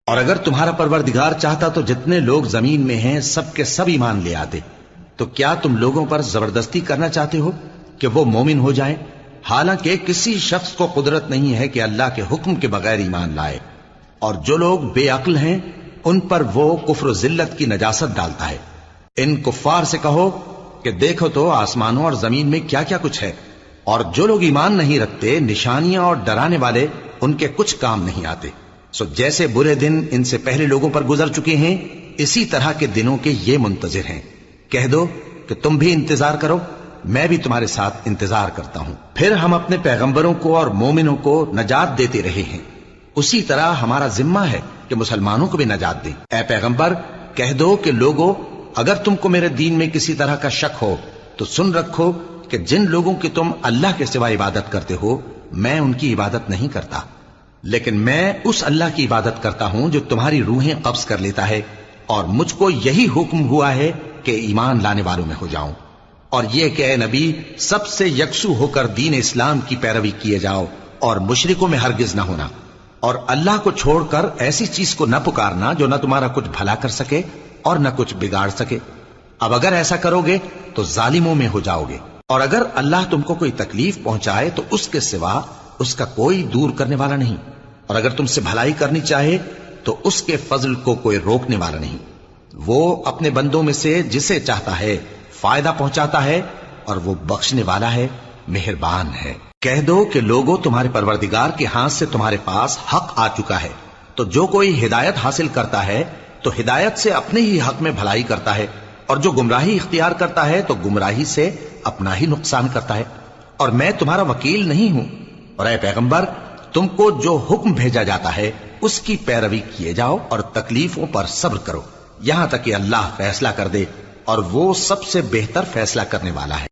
اور اگر تمہارا پروردگار چاہتا تو جتنے لوگ زمین میں ہیں سب کے سب ایمان لے آتے. تو کیا تم لوگوں پر زبردستی کرنا چاہتے ہو کہ وہ مومن ہو جائیں؟ حالانکہ کسی شخص کو قدرت نہیں ہے کہ اللہ کے حکم کے بغیر ایمان لائے. اور جو لوگ بے عقل ہیں ان پر وہ کفر و ذلت کی نجاست ڈالتا ہے. ان کفار سے کہو کہ دیکھو تو آسمانوں اور زمین میں کیا کیا کچھ ہے، اور جو لوگ ایمان نہیں رکھتے نشانیاں اور ڈرانے والے ان کے کچھ کام نہیں آتے. سو جیسے برے دن ان سے پہلے لوگوں پر گزر چکے ہیں اسی طرح کے دنوں کے یہ منتظر ہیں. کہہ دو کہ تم بھی انتظار کرو، میں بھی تمہارے ساتھ انتظار کرتا ہوں. پھر ہم اپنے پیغمبروں کو اور مومنوں کو نجات دیتے رہے ہیں، اسی طرح ہمارا ذمہ ہے کہ مسلمانوں کو بھی نجات دیں. اے پیغمبر کہہ دو کہ لوگو اگر تم کو میرے دین میں کسی طرح کا شک ہو تو سن رکھو کہ جن لوگوں کی تم اللہ کے سوا عبادت کرتے ہو میں ان کی عبادت نہیں کرتا، لیکن میں اس اللہ کی عبادت کرتا ہوں جو تمہاری روحیں قبض کر لیتا ہے، اور مجھ کو یہی حکم ہوا ہے کہ ایمان لانے والوں میں ہو جاؤں، اور یہ کہ اے نبی سب سے یکسو ہو کر دین اسلام کی پیروی کیے جاؤ اور مشرکوں میں ہرگز نہ ہونا، اور اللہ کو چھوڑ کر ایسی چیز کو نہ پکارنا جو نہ تمہارا کچھ بھلا کر سکے اور نہ کچھ بگاڑ سکے. اب اگر ایسا کرو گے تو ظالموں میں ہو جاؤ گے. اور اگر اللہ تم کو کوئی تکلیف پہنچائے تو اس کے سوا اس کا کوئی دور کرنے والا نہیں، اور اگر تم سے بھلائی کرنی چاہے تو اس کے فضل کو کوئی روکنے والا نہیں. وہ اپنے بندوں میں سے جسے چاہتا ہے فائدہ پہنچاتا ہے، اور وہ بخشنے والا ہے، مہربان ہے. کہہ دو کہ لوگوں تمہارے پروردگار کے ہاتھ سے تمہارے پاس حق آ چکا ہے، تو جو کوئی ہدایت حاصل کرتا ہے تو ہدایت سے اپنے ہی حق میں بھلائی کرتا ہے، اور جو گمراہی اختیار کرتا ہے تو گمراہی سے اپنا ہی نقصان کرتا ہے. اور میں تمہارا وکیل نہیں ہوں. اور اے پیغمبر تم کو جو حکم بھیجا جاتا ہے اس کی پیروی کیے جاؤ اور تکلیفوں پر صبر کرو یہاں تک کہ اللہ فیصلہ کر دے، اور وہ سب سے بہتر فیصلہ کرنے والا ہے.